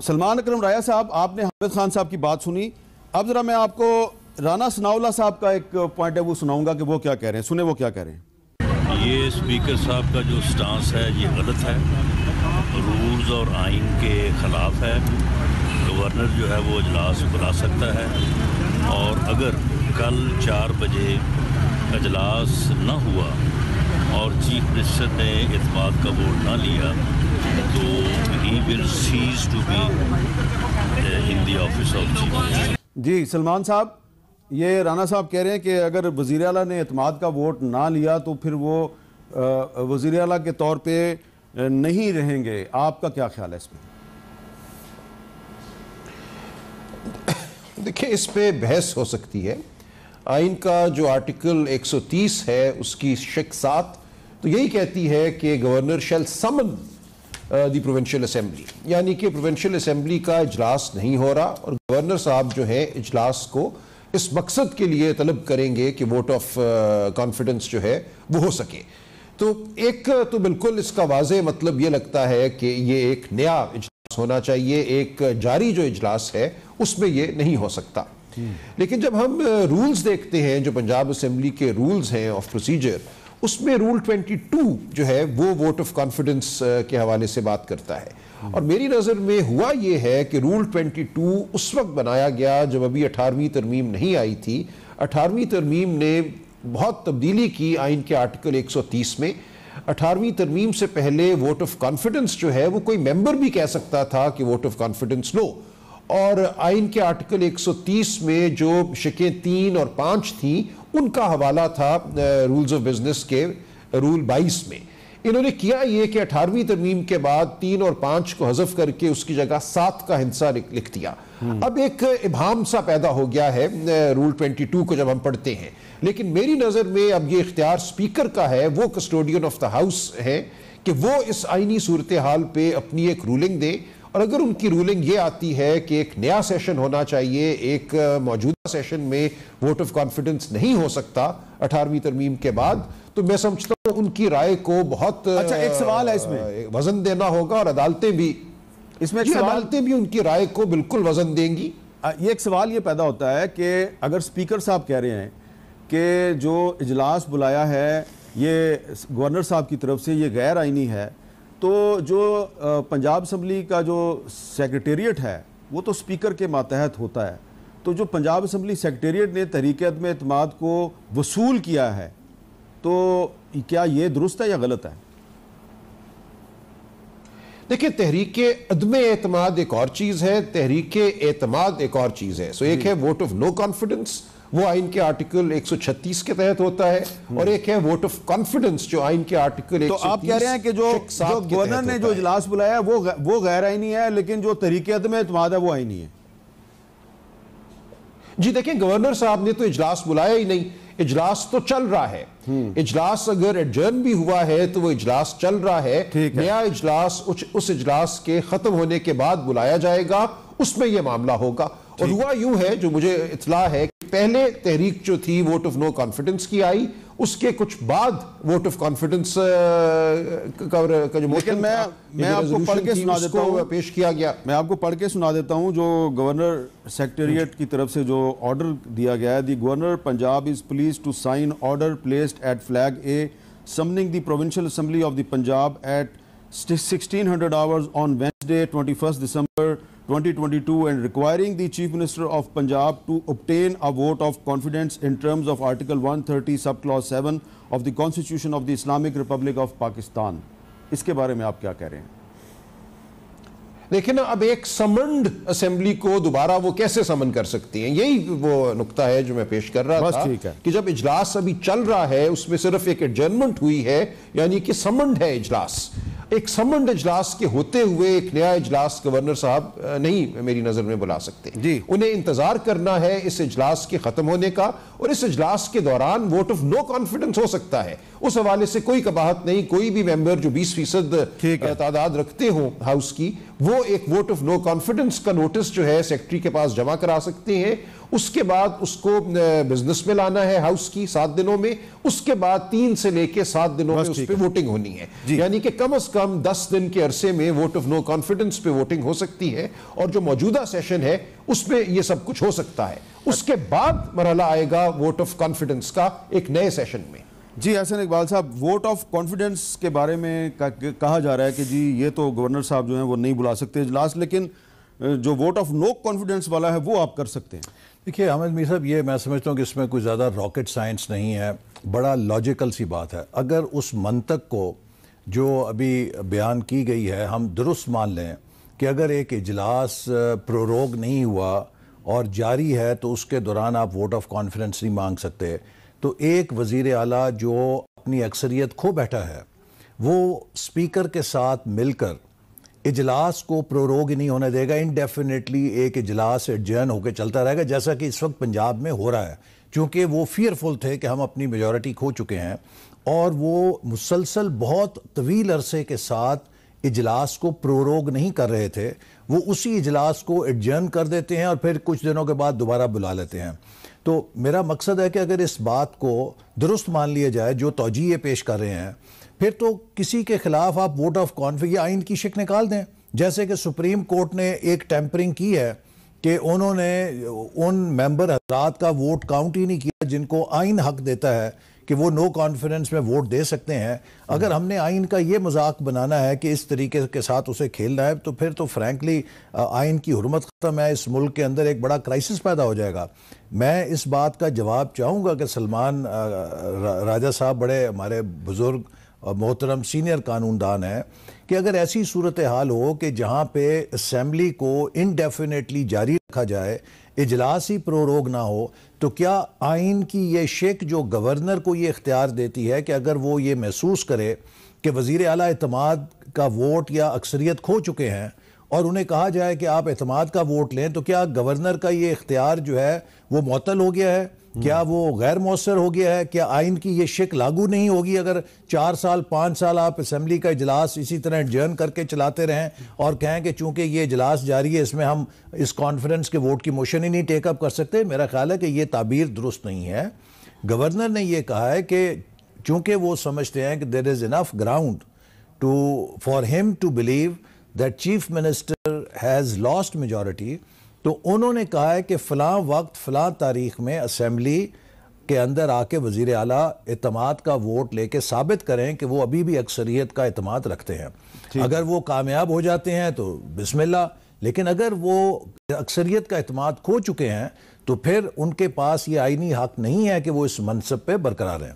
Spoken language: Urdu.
سلمان اکرم رایا صاحب، آپ نے حامد خان صاحب کی بات سنی. اب ذرا میں آپ کو رانا ثناءاللہ صاحب کا ایک پوائنٹ ہے وہ سناؤں گا کہ وہ کیا کہہ رہے ہیں. سنیں وہ کیا کہہ رہے ہیں. یہ اسپیکر صاحب کا جو سٹانس ہے یہ غلط ہے، رولز اور آئین کے خلاف ہے. گورنر جو ہے وہ اجلاس بلا سکتا ہے، اور اگر کل 4 بجے اجلاس نہ ہوا اور چیف منسٹر نے اعتماد کا ووٹ نہ لیا تو ہی will cease to be in the office of chief minister. جی سلمان صاحب، یہ رانا صاحب کہہ رہے ہیں کہ اگر وزیر اعلیٰ نے اعتماد کا ووٹ نہ لیا تو پھر وہ وزیر اعلیٰ کے طور پہ نہیں رہیں گے. آپ کا کیا خیال ہے اس میں؟ دیکھیں، اس پہ بحث ہو سکتی ہے. آئین کا جو آرٹیکل 130 ہے اس کی شق 7 تو یہی کہتی ہے کہ گورنر شیل سمن دی پروونشل اسمبلی، یعنی کہ پروونشل اسمبلی کا اجلاس نہیں ہو رہا اور گورنر صاحب جو ہے اجلاس کو اس مقصد کے لیے طلب کریں گے کہ ووٹ آف کانفیڈنس جو ہے وہ ہو سکے. تو ایک تو بالکل اس کا واضح مطلب یہ لگتا ہے کہ یہ ایک نیا اجلاس ہونا چاہیے، ایک جاری جو اجلاس ہے اس میں یہ نہیں ہو سکتا. لیکن جب ہم رولز دیکھتے ہیں جو پنجاب اسمبلی کے رولز ہیں آف پروسیجر، اس میں رول 22 جو ہے وہ ووٹ آف کانفیڈنس کے حوالے سے بات کرتا ہے. اور میری نظر میں ہوا یہ ہے کہ رول 22 اس وقت بنایا گیا جب ابھی 18ویں ترمیم نہیں آئی تھی. 18ویں ترمیم نے بہت تبدیلی کی آئین کے آرٹیکل 130 میں. 18ویں ترمیم سے پہلے ووٹ آف کانفیڈنس جو ہے وہ کوئی ممبر بھی کہہ سکتا تھا کہ ووٹ آف کانفیڈنس لو، اور آئین کے آرٹیکل 130 میں جو شقیں 3 اور 5 تھیں ان کا حوالہ تھا رولز آف بزنس کے رول 22 میں. انہوں نے کیا یہ کہ 18ویں ترمیم کے بعد 3 اور 5 کو حذف کر کے اس کی جگہ 7 کا ہندسہ لکھ دیا. اب ایک ابہام سا پیدا ہو گیا ہے رول 22 کو جب ہم پڑھتے ہیں. لیکن میری نظر میں اب یہ اختیار سپیکر کا ہے، وہ کسٹوڈین آف دا ہاؤس ہے کہ وہ اس آئینی صورتحال پہ اپنی ایک رولنگ دیں. اور اگر ان کی رولنگ یہ آتی ہے کہ ایک نیا سیشن ہونا چاہیے، ایک موجودہ سیشن میں ووٹ آف کانفیڈنس نہیں ہو سکتا 18ویں ترمیم کے بعد، تو میں سمجھتا ہوں ان کی رائے کو بہت ایک سوال ہے اس میں وزن دینا ہوگا، اور عدالتیں بھی اس میں عدالتیں بھی ان کی رائے کو بالکل وزن دیں گی. یہ ایک سوال یہ پیدا ہوتا ہے کہ اگر سپیکر صاحب کہہ رہے ہیں کہ جو اجلاس بلایا ہے یہ گورنر صاحب کی طرف سے یہ غیر آئینی ہے، تو جو پنجاب اسمبلی کا جو سیکریٹریٹ ہے وہ تو سپیکر کے ماتحت ہوتا ہے. تو جو پنجاب اسمبلی سیکریٹریٹ نے تحریک عدم اعتماد کو وصول کیا ہے تو کیا یہ درست ہے یا غلط ہے؟ دیکھیں، تحریک عدم اعتماد ایک اور چیز ہے، تحریک اعتماد ایک اور چیز ہے. ایک ہے ووٹ آف نو کانفیڈنس، وہ آئین کے آرٹیکل 136 کے تحت ہوتا ہے، اور ایک ہے ووٹ آف کانفیڈنس جو آئین کے آرٹیکل 130 تو آپ کہہ رہے ہیں کہ جو گورنر نے جو اجلاس بلایا وہ غیر آئینی ہے، لیکن جو تحریک عدم اعتماد ہے وہ آئینی ہے. جی دیکھیں، گورنر صاحب نے تو اجلاس بلایا ہی نہیں، اجلاس تو چل رہا ہے. اجلاس اگر ایڈجرن بھی ہوا ہے تو وہ اجلاس چل رہا ہے. نیا اجلاس اس اجلاس کے ختم ہونے کے بعد بلایا جائے گا، اس میں یہ معاملہ ہوگا. اور ہوا یوں ہے، جو مجھے اطلاع ہے کہ پہلے تحریک جو تھی ووٹ آف نو کانفیڈنس کی آئی، اس کے کچھ بعد ووٹ آف کانفیڈنس کا جو موشن میں آپ کو پڑھ کے سنا دیتا ہوں، پیش کیا گیا. میں آپ کو پڑھ کے سنا دیتا ہوں جو گورنر سیکریٹریٹ کی طرف سے جو آرڈر دیا گیا ہے. The governor Punjab is pleased to sign order placed at flag A summoning the provincial assembly of the Punjab at 1600 hours on Wednesday 21st December 2022 and requiring the Chief Minister of Punjab to obtain a vote of confidence in terms of Article 130 subclause 7 of the Constitution of the Islamic Republic of Pakistan. اس کے بارے میں آپ کیا کہہ رہے ہیں؟ دیکھیں نا، اب ایک سمنڈ اسمبلی کو دوبارہ وہ کیسے سمن کر سکتی ہیں؟ یہی وہ نقطہ ہے جو میں پیش کر رہا تھا کہ جب اجلاس ابھی چل رہا ہے، اس میں صرف ایک ایڈجرنمنٹ ہوئی ہے، یعنی کہ سمنڈ ہے اجلاس. ایک سمنڈ اجلاس کے ہوتے ہوئے ایک نیا اجلاس گورنر صاحب نہیں میری نظر میں بلا سکتے. انہیں انتظار کرنا ہے اس اجلاس کے ختم ہونے کا، اور اس اجلاس کے دوران ووٹ آف نو کانفیڈنس ہو سکتا ہے. اس حوالے سے کوئی قباحت نہیں. کوئی بھی ممبر جو 20% تعداد رکھتے ہوں ہاؤس کی، وہ ایک ووٹ آف نو کانفیڈنس کا نوٹس جو ہے سیکرٹری کے پاس جمع کرا سکتے ہیں، اس کے بعد اس کو بزنس میں لانا ہے ہاؤس کی 7 دنوں میں، اس کے بعد 3 سے لے کے 7 دنوں میں اس پہ ووٹنگ ہونی ہے، یعنی کہ کم از کم 10 دن کے عرصے میں ووٹ آف نو کانفیڈنس پہ ووٹنگ ہو سکتی ہے، اور جو موجودہ سیشن ہے اس پہ یہ سب کچھ ہو سکتا ہے۔ اس کے بعد مرحلہ آئے گا ووٹ آف کانفیڈنس کا ایک نئے سیشن میں۔ جی احسن اقبال صاحب، ووٹ آف کانفیڈنس کے بارے میں کہا جا رہا ہے کہ جی یہ تو گورنر صاحب جو ہیں وہ نہیں بلا سکتے اجلاس، لیکن جو ووٹ آف نو کانفیڈنس والا ہے وہ آپ کر سکتے ہیں۔ دیکھیے احمد میر صاحب، یہ میں سمجھتا ہوں کہ اس میں کوئی زیادہ راکٹ سائنس نہیں ہے، بڑا لاجیکل سی بات ہے۔ اگر اس منطق کو جو ابھی بیان کی گئی ہے ہم درست مان لیں کہ اگر ایک اجلاس پروروگ نہیں ہوا اور جاری ہے تو اس کے دوران آپ ووٹ آف کانفیڈنس نہیں مانگ سکتے، تو ایک وزیر اعلیٰ جو اپنی اکثریت کھو بیٹھا ہے وہ اسپیکر کے ساتھ مل کر اجلاس کو پروروگ نہیں ہونے دے گا، انڈیفینیٹلی ایک اجلاس ایڈجرن ہو کے چلتا رہے گا، جیسا کہ اس وقت پنجاب میں ہو رہا ہے، چونکہ وہ فیئرفل تھے کہ ہم اپنی میجورٹی کھو چکے ہیں، اور وہ مسلسل بہت طویل عرصے کے ساتھ اجلاس کو پروروگ نہیں کر رہے تھے، وہ اسی اجلاس کو ایڈجرن کر دیتے ہیں اور پھر کچھ دنوں کے بعد دوبارہ بلا لیتے ہیں۔ تو میرا مقصد ہے کہ اگر اس بات کو درست مان لیا جائے جو توجیہ پیش کر رہے ہیں، پھر تو کسی کے خلاف آپ ووٹ آف کانفیڈنس یا آئین کی شک نکال دیں، جیسے کہ سپریم کورٹ نے ایک ٹیمپرنگ کی ہے کہ انہوں نے ان ممبر حضرات کا ووٹ کاؤنٹ ہی نہیں کیا جن کو آئین حق دیتا ہے کہ وہ نو کانفیڈنس میں ووٹ دے سکتے ہیں۔ اگر ہم نے آئین کا یہ مذاق بنانا ہے کہ اس طریقے کے ساتھ اسے کھیلنا ہے تو پھر تو فرینکلی آئین کی حرمت ختم ہے، اس ملک کے اندر ایک بڑا کرائسس پیدا ہو جائے گا۔ میں اس بات کا جواب چاہوں گا کہ سلمان راجہ صاحب بڑے ہمارے بزرگ اور محترم سینئر قانون دان ہیں، کہ اگر ایسی صورتحال ہو کہ جہاں پہ اسمبلی کو انڈیفینیٹلی جاری رکھا جائے، اجلاس ہی پروروگ نہ ہو، تو کیا آئین کی یہ شک جو گورنر کو یہ اختیار دیتی ہے کہ اگر وہ یہ محسوس کرے کہ وزیر اعلیٰ اعتماد کا ووٹ یا اکثریت کھو چکے ہیں اور انہیں کہا جائے کہ آپ اعتماد کا ووٹ لیں، تو کیا گورنر کا یہ اختیار جو ہے وہ معطل ہو گیا ہے؟ کیا وہ غیر مؤثر ہو گیا ہے؟ کیا آئین کی یہ شک لاگو نہیں ہوگی اگر 4 سال 5 سال آپ اسمبلی کا اجلاس اسی طرح ایڈجرن کر کے چلاتے رہیں اور کہیں کہ چونکہ یہ اجلاس جاری ہے اس میں ہم اس کانفرنس کے ووٹ کی موشن ہی نہیں ٹیک اپ کر سکتے؟ میرا خیال ہے کہ یہ تعبیر درست نہیں ہے۔ گورنر نے یہ کہا ہے کہ چونکہ وہ سمجھتے ہیں کہ there is enough ground for him to believe that chief minister has lost majority، تو انہوں نے کہا ہے کہ فلاں وقت فلاں تاریخ میں اسمبلی کے اندر آ کے وزیر اعلیٰ اعتماد کا ووٹ لے کے ثابت کریں کہ وہ ابھی بھی اکثریت کا اعتماد رکھتے ہیں۔ اگر وہ کامیاب ہو جاتے ہیں تو بسم اللہ، لیکن اگر وہ اکثریت کا اعتماد کھو چکے ہیں تو پھر ان کے پاس یہ آئینی حق نہیں ہے کہ وہ اس منصب پہ برقرار ہیں۔